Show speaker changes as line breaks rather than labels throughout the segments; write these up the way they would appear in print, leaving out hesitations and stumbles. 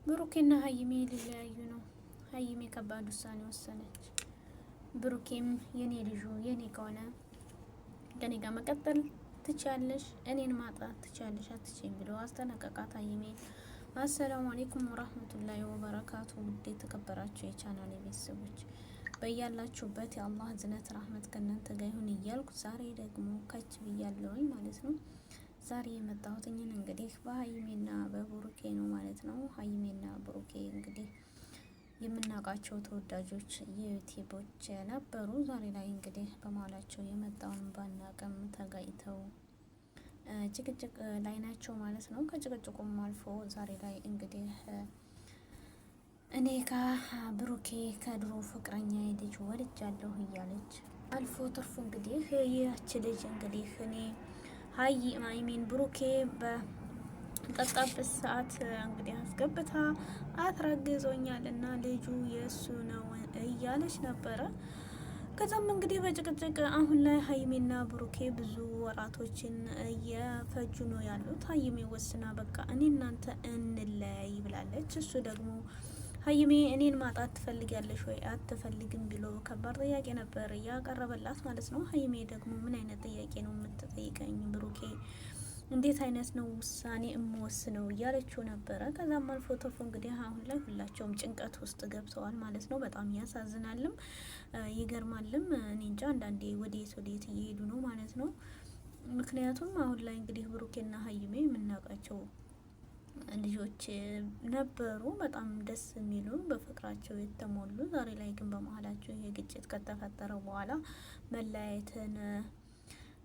ብሩኬና ሀይሜ ሊለያዩ ነው። ሀይሜ ከባድ ውሳኔ ወሰነች። ብሩኬም የኔ ልጁ የኔ ከሆነ ከኔ ጋር መቀጠል ትቻለሽ፣ እኔን ማጣት ትቻለሽ፣ አትችይም ብሎ አስጠነቀቃት ሀይሜ። አሰላሙ አለይኩም ወራህመቱላሂ ወበረካቱ። ውድ የተከበራችሁ የቻናሌ ቤተሰቦች በያላችሁበት የአላህ እዝነት ረህመት ከእናንተ ጋር ይሁን እያልኩ ዛሬ ደግሞ ከች ብያለሁኝ ማለት ነው። ዛሬ የመጣሁት እንግዲህ በሀይሜና በብሩኬ ነው ማለት ነው። ሀይሜና ብሩኬ እንግዲህ የምናውቃቸው ተወዳጆች የዩቲዩቦች ነበሩ። ዛሬ ላይ እንግዲህ በመሀላቸው የመጣውን ባናቅም ተጋጭተው ጭቅጭቅ ላይ ናቸው ማለት ነው። ከጭቅጭቁም አልፎ ዛሬ ላይ እንግዲህ እኔ ከብሩኬ ከድሮ ፍቅረኛ ልጅ ወልጃለሁ እያለች አልፎ ትርፉ እንግዲህ ያች ልጅ እንግዲህ እኔ ሀይሚን ብሩኬ በጠጣበት ሰዓት እንግዲህ አስገብታ አትራግዞኛል እና ልጁ የእሱ ነው እያለች ነበረ። ከዛም እንግዲህ በጭቅጭቅ አሁን ላይ ሀይሜና ብሩኬ ብዙ ወራቶችን እየፈጁ ነው ያሉት። ሀይሜ ወስና በቃ እኔ እናንተ እንለያይ ብላለች። እሱ ደግሞ ሀይሜ እኔን ማጣት ትፈልጊያለሽ ወይ አትፈልግም ብሎ ከባድ ጥያቄ ነበር ያቀረበላት ማለት ነው። ሀይሜ ደግሞ ምን አይነት ጥያቄ ነው የምትጠይቀኝ ብሩኬ፣ እንዴት አይነት ነው ውሳኔ እምወስነው እያለችው ነበረ። ከዛም አልፎ ተርፎ እንግዲህ አሁን ላይ ሁላቸውም ጭንቀት ውስጥ ገብተዋል ማለት ነው። በጣም ያሳዝናልም ይገርማልም። እኔ እንጃ አንዳንዴ ወዴት እየሄዱ ነው ማለት ነው። ምክንያቱም አሁን ላይ እንግዲህ ብሩኬና ሀይሜ የምናውቃቸው ልጆች ነበሩ፣ በጣም ደስ የሚሉ በፍቅራቸው የተሞሉ። ዛሬ ላይ ግን በመሀላቸው ይሄ ግጭት ከተፈጠረ በኋላ መለያየትን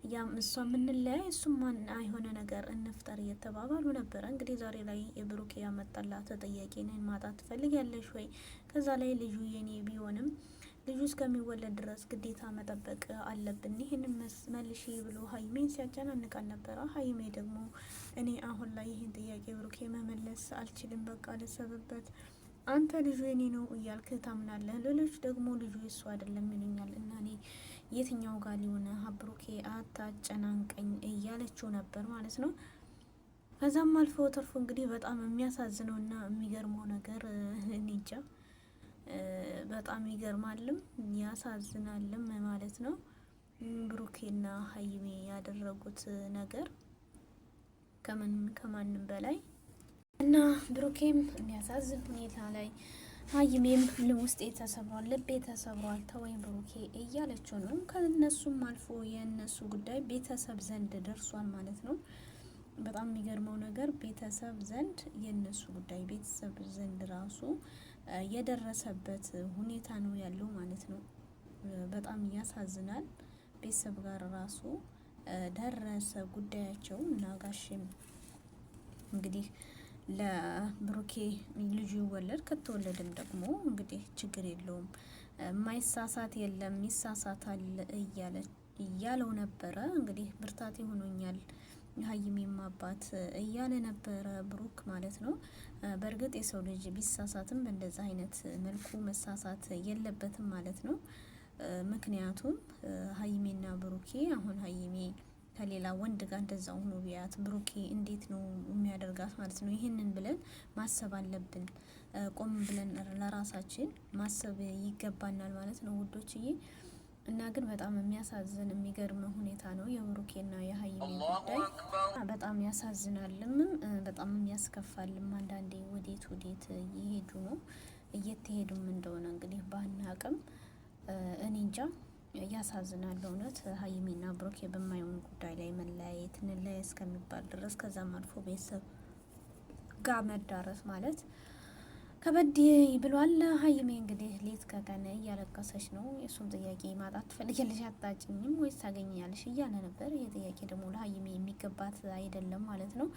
ያም እሷ የምንለያይ እሱም የሆነ ነገር እንፍጠር እየተባባሉ ነበረ። እንግዲህ ዛሬ ላይ የብሩኬ ያመጣላት ጥያቄ ነን ማጣት ትፈልጊያለሽ ወይ? ከዛ ላይ ልጁ የኔ ቢሆንም ልጁ እስከሚወለድ ድረስ ግዴታ መጠበቅ አለብን፣ ይህንን መልሺ ብሎ ሀይሜን ሲያጨናንቃል ነበረ። ሀይሜ ደግሞ እኔ አሁን ላይ ይህን ጥያቄ ብሩኬ መመለስ አልችልም፣ በቃ ልሰብበት፣ አንተ ልጁ የኔ ነው እያልክ ታምናለህ፣ ሌሎች ደግሞ ልጁ የሱ አይደለም ይሉኛል እና እኔ የትኛው ጋር ሊሆነ ብሩኬ አታጨናንቀኝ እያለችው ነበር ማለት ነው። ከዛም አልፎ ተርፎ እንግዲህ በጣም የሚያሳዝነውና የሚገርመው ነገር እኔ እንጃ በጣም ይገርማልም ያሳዝናልም ማለት ነው። ብሩኬና ሀይሜ ያደረጉት ነገር ከማንም በላይ እና ብሩኬም የሚያሳዝን ሁኔታ ላይ ሀይሜም ውስጤ ተሰብሯል፣ ልቤ ተሰብሯል፣ ተወኝ ብሩኬ እያለችው ነው። ከነሱም አልፎ የእነሱ ጉዳይ ቤተሰብ ዘንድ ደርሷል ማለት ነው። በጣም የሚገርመው ነገር ቤተሰብ ዘንድ የእነሱ ጉዳይ ቤተሰብ ዘንድ ራሱ የደረሰበት ሁኔታ ነው ያለው ማለት ነው። በጣም ያሳዝናል። ቤተሰብ ጋር ራሱ ደረሰ ጉዳያቸው እና ጋሽም እንግዲህ ለብሩኬ ልጁ ይወለድ፣ ከተወለደም ደግሞ እንግዲህ ችግር የለውም ማይሳሳት የለም ይሳሳታል እያለው ነበረ። እንግዲህ ብርታቴ ሆኖኛል ሀይሜም አባት እያለ ነበረ ብሩክ ማለት ነው። በእርግጥ የሰው ልጅ ቢሳሳትም በእንደዛ አይነት መልኩ መሳሳት የለበትም ማለት ነው። ምክንያቱም ሀይሜና ብሩኬ አሁን ሀይሜ ከሌላ ወንድ ጋር እንደዛ ሆኖ ቢያት ብሩኬ እንዴት ነው የሚያደርጋት ማለት ነው። ይህንን ብለን ማሰብ አለብን። ቆም ብለን ለራሳችን ማሰብ ይገባናል ማለት ነው ውዶችዬ። እና ግን በጣም የሚያሳዝን የሚገርም ሁኔታ ነው የብሩኬና የሀይሜ ጉዳይ። በጣም ያሳዝናልም በጣም ያስከፋልም። አንዳንዴ ወዴት እየሄዱ ነው እየተሄዱም እንደሆነ እንግዲህ ባናቅም እኔ እንጃ ያሳዝናል እውነት። ሀይሜና ብሩኬ በማይሆን ጉዳይ ላይ መለያየት እንለያይ እስከሚባል ድረስ ከዛም አልፎ ቤተሰብ ጋር መዳረስ ማለት ከበድ ብሏል። ሀይሜ እንግዲህ ሌት ከቀን እያለቀሰች ነው። የእሱም ጥያቄ ማጣት ትፈልጊያለሽ አታጭኝም ወይስ ታገኛለሽ እያለ ነበር። ይህ ጥያቄ ደግሞ ለሀይሜ የሚገባት አይደለም ማለት ነው።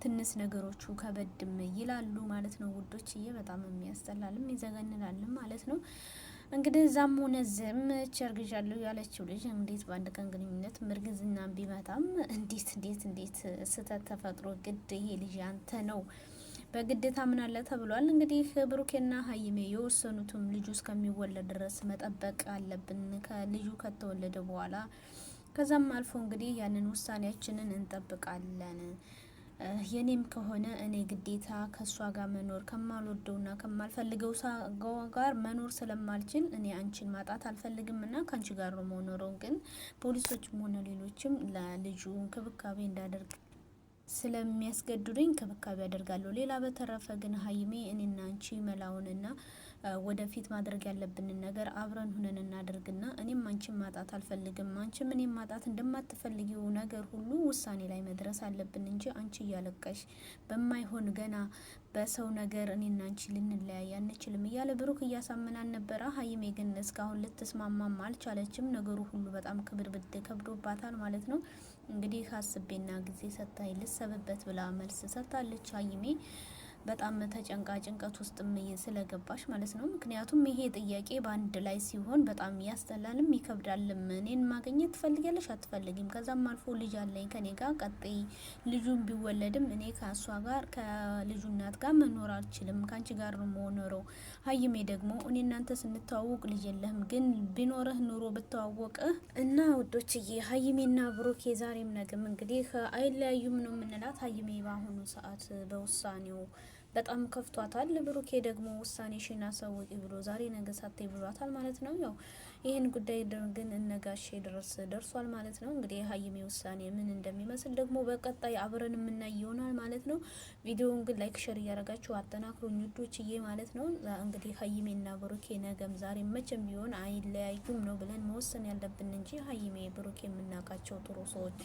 ትንሽ ነገሮቹ ከበድም ይላሉ ማለት ነው ውዶችዬ። በጣም የሚያስጠላልም ይዘገንላልም ማለት ነው። እንግዲህ እዛም ሆነ ዝም ቸርግዣለሁ ያለችው ልጅ እንዴት በአንድ ቀን ግንኙነት እርግዝና ቢመጣም እንዴት ስህተት ተፈጥሮ ግድ ይሄ ልጅ አንተ ነው በግዴታ ምን አለ ተብሏል። እንግዲህ ብሩኬና ሀይሜ የወሰኑትም ልጁ እስከሚወለድ ድረስ መጠበቅ አለብን ከልጁ ከተወለደ በኋላ። ከዛም አልፎ እንግዲህ ያንን ውሳኔያችንን እንጠብቃለን የኔም ከሆነ እኔ ግዴታ ከሷ ጋር መኖር ከማልወደውና ከማልፈልገው ጋር መኖር ስለማልችል እኔ አንቺን ማጣት አልፈልግምና ከአንቺ ጋር ነው መኖረው። ግን ፖሊሶችም ሆነ ሌሎችም ለልጁ እንክብካቤ እንዳደርግ ስለሚያስገድዱኝ እንክብካቤ አደርጋለሁ። ሌላ በተረፈ ግን ሀይሜ እኔና አንቺ መላውንና ወደፊት ማድረግ ያለብንን ነገር አብረን ሁነን እናደርግና እኔም አንቺን ማጣት አልፈልግም፣ አንቺም እኔም ማጣት እንደማትፈልጊው ነገር ሁሉ ውሳኔ ላይ መድረስ አለብን እንጂ አንቺ እያለቀሽ በማይሆን ገና በሰው ነገር እኔና አንቺ ልንለያይ አንችልም እያለ ብሩክ እያሳመናን ነበረ። ሀይሜ ግን እስካሁን ልትስማማም አልቻለችም። ነገሩ ሁሉ በጣም ክብድ ከብዶባታል ማለት ነው። እንግዲህ አስቤና ጊዜ ሰጥታኝ ልሰብበት ብላ መልስ ሰጥታለች ሀይሜ። በጣም ተጨንቃ ጭንቀት ውስጥም ስለገባሽ ማለት ነው። ምክንያቱም ይሄ ጥያቄ በአንድ ላይ ሲሆን በጣም ያስጠላልም ይከብዳልም። እኔን ማግኘት ትፈልጊያለሽ አትፈልጊም? ከዛም አልፎ ልጅ አለኝ ከኔ ጋር ቀጥይ፣ ልጁን ቢወለድም እኔ ከእሷ ጋር ከልጁ እናት ጋር መኖር አልችልም፣ ከአንቺ ጋር ነው የምኖረው። ሀይሜ ደግሞ እኔ እናንተ ስንተዋወቅ ልጅ የለህም፣ ግን ቢኖርህ ኑሮ ብተዋወቅህ እና ውዶችዬ ሀይሜና ብሩኬ ዛሬም ነገም እንግዲህ አይለያዩም ነው የምንላት። ሀይሜ በአሁኑ ሰዓት በውሳኔው በጣም ከፍቷታል። ብሩኬ ደግሞ ውሳኔሽን አሳውቂ ብሎ ዛሬ ነገ ሳትይ ብሏታል ማለት ነው። ያው ይህን ጉዳይ ግን እነጋሼ ድረስ ደርሷል ማለት ነው። እንግዲህ የሀይሜ ውሳኔ ምን እንደሚመስል ደግሞ በቀጣይ አብረን የምናይ ይሆናል ማለት ነው። ቪዲዮውን ግን ላይክ ሸር እያደረጋችሁ አጠናክሩኝ ውዶችዬ ማለት ነው። እንግዲህ ሀይሜና ብሩኬ ነገም ዛሬ መቼም ቢሆን አይለያዩም ነው ብለን መወሰን ያለብን እንጂ ሀይሜ ብሩኬ የምናውቃቸው ጥሩ ሰዎች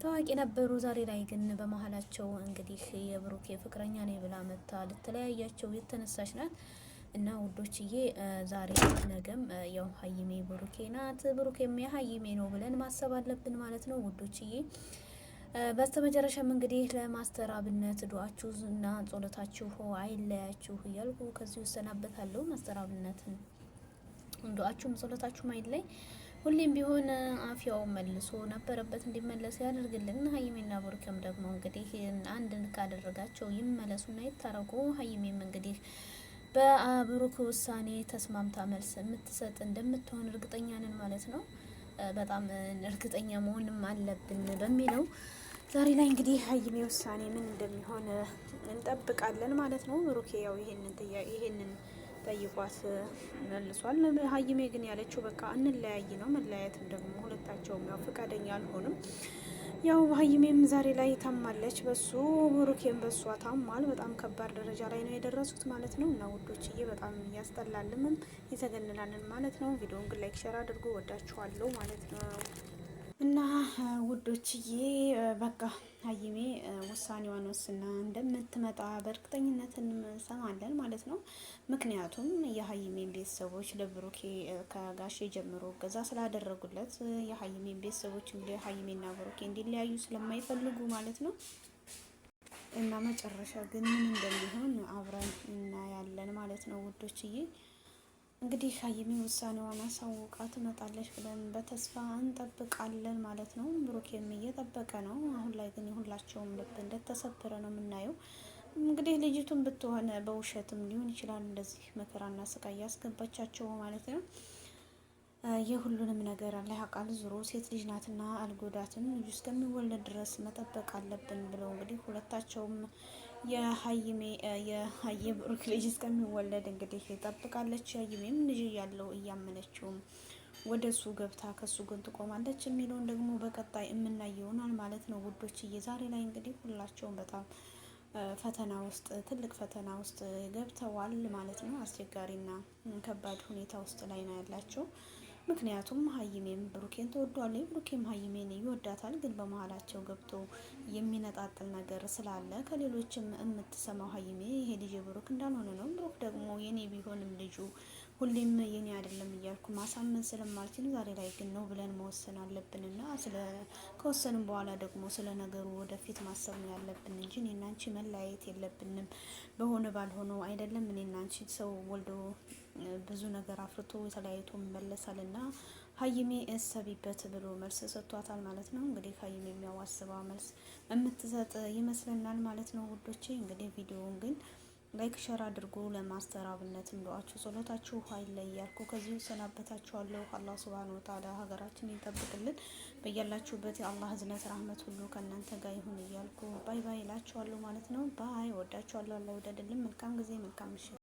ታዋቂ ነበሩ። ዛሬ ላይ ግን በመሀላቸው እንግዲህ የብሩኬ ፍቅረኛ ነኝ ብላ መታ ልትለያያቸው የተነሳች ናት። እና ውዶችዬ ዛሬ ነገም ያው ሀይሜ ብሩኬ ናት፣ ብሩኬም የሀይሜ ነው ብለን ማሰብ አለብን ማለት ነው ውዶችዬ። በስተመጨረሻም እንግዲህ ለማስተር አብነት ዱአችሁ እና ጸሎታችሁ አይለያችሁ እያልኩ ከዚህ እሰናበታለሁ። ማስተር አብነትን ዱአችሁም ጸሎታችሁም አይለይ። ሁሌም ቢሆን አፍያው መልሶ ነበረበት እንዲመለስ ያደርግልን። ሀይሜና ብሩኬም ደግሞ እንግዲህ አንድ ካደረጋቸው ይመለሱና ይታረቁ። ሀይሜም እንግዲህ በብሩክ ውሳኔ ተስማምታ መልስ የምትሰጥ እንደምትሆን እርግጠኛ ነን ማለት ነው። በጣም እርግጠኛ መሆንም አለብን በሚለው ዛሬ ላይ እንግዲህ ሀይሜ ውሳኔ ምን እንደሚሆን እንጠብቃለን ማለት ነው። ብሩኬ ያው ይሄንን ጠይቋት መልሷል። ሀይሜ ግን ያለችው በቃ እንለያይ ነው። መለያየትም ደግሞ ሁለታቸውም ያው ፈቃደኛ አልሆንም። ያው ሀይሜም ዛሬ ላይ ታማለች በሱ፣ ብሩኬም በሷ ታሟል። በጣም ከባድ ደረጃ ላይ ነው የደረሱት ማለት ነው። እና ውዶችዬ በጣም እያስጠላልምም ይዘገንናልን ማለት ነው። ቪዲዮውን ግን ላይክ ሸር አድርጎ ወዳችኋለሁ ማለት ነው። እና ውዶችዬ በቃ ሀይሜ ውሳኔዋን ወስና እንደምትመጣ በእርግጠኝነት እንሰማለን ማለት ነው። ምክንያቱም የሀይሜን ቤተሰቦች ለብሩኬ ከጋሼ ጀምሮ እገዛ ስላደረጉለት የሀይሜን ቤተሰቦች እንግዲህ ሀይሜና ብሩኬ እንዲለያዩ ስለማይፈልጉ ማለት ነው። እና መጨረሻ ግን ምን እንደሚሆን አብረን እናያለን ማለት ነው ውዶችዬ። እንግዲህ ሀይሜ ውሳኔዋን አሳውቃ ትመጣለች ብለን በተስፋ እንጠብቃለን ማለት ነው። ብሩኬም እየጠበቀ ነው። አሁን ላይ ግን የሁላቸውም ልብ እንደተሰበረ ነው የምናየው። እንግዲህ ልጅቱን ብትሆን በውሸትም ሊሆን ይችላል እንደዚህ መከራና ስቃይ ያስገባቻቸው ማለት ነው። የሁሉንም ነገር አለ ያውቃል። ዙሮ ሴት ልጅ ናትና አልጎዳትም፣ ልጁ እስከሚወለድ ድረስ መጠበቅ አለብን ብለው እንግዲህ ሁለታቸውም የብሩክ ልጅ እስከሚወለድ እንግዲህ ጠብቃለች። ሀይሜም ልጅ ያለው እያመነችውም ወደ እሱ ገብታ ከሱ ጎን ትቆማለች የሚለውን ደግሞ በቀጣይ የምናይ ይሆናል ማለት ነው ውዶችዬ። ዛሬ ላይ እንግዲህ ሁላቸውም በጣም ፈተና ውስጥ ትልቅ ፈተና ውስጥ ገብተዋል ማለት ነው። አስቸጋሪና ከባድ ሁኔታ ውስጥ ላይ ነው ያላቸው። ምክንያቱም ሀይሜም ብሩኬን ተወዷለች፣ ብሩኬም ሀይሜን ይወዳታል። ግን በመሀላቸው ገብቶ የሚነጣጥል ነገር ስላለ ከሌሎችም የምትሰማው ሀይሜ ይሄ ልጅ ብሩክ እንዳልሆነ ነው። ብሩክ ደግሞ የኔ ቢሆንም ልጁ ሁሌም የኔ አይደለም እያልኩ ማሳመን ስለማልችል ዛሬ ላይ ግን ነው ብለን መወሰን አለብንና ከወሰንም በኋላ ደግሞ ስለ ነገሩ ወደፊት ማሰብ ነው ያለብን እንጂ እኔና አንቺ መለያየት የለብንም። በሆነ ባልሆነው አይደለም እኔና አንቺ ሰው ወልዶ ብዙ ነገር አፍርቶ ተለያይቶ ይመለሳልና ሀይሜ እሰቢበት ብሎ መልስ ሰጥቷታል ማለት ነው። እንግዲህ ሀይሜ የሚያዋስበው መልስ የምትሰጥ ይመስለናል ማለት ነው ውዶቼ። እንግዲህ ቪዲዮውን ግን ላይክ ሸር አድርጉ። ለማስተር አብነትም ዱዓችሁ ጸሎታችሁ አይለይ እያልኩ ከዚሁ ሰናበታችኋለሁ። አላህ ሱብሃነሁ ወተዓላ ሀገራችን ይጠብቅልን። በያላችሁበት የአላህ ህዝነት ራህመት ሁሉ ከእናንተ ጋር ይሁን እያልኩ ባይ ባይ እላችኋለሁ ማለት ነው። ባይ ወዳችኋለሁ። አላህ ይወደድልን። መልካም ጊዜ፣ መልካም ምሽት።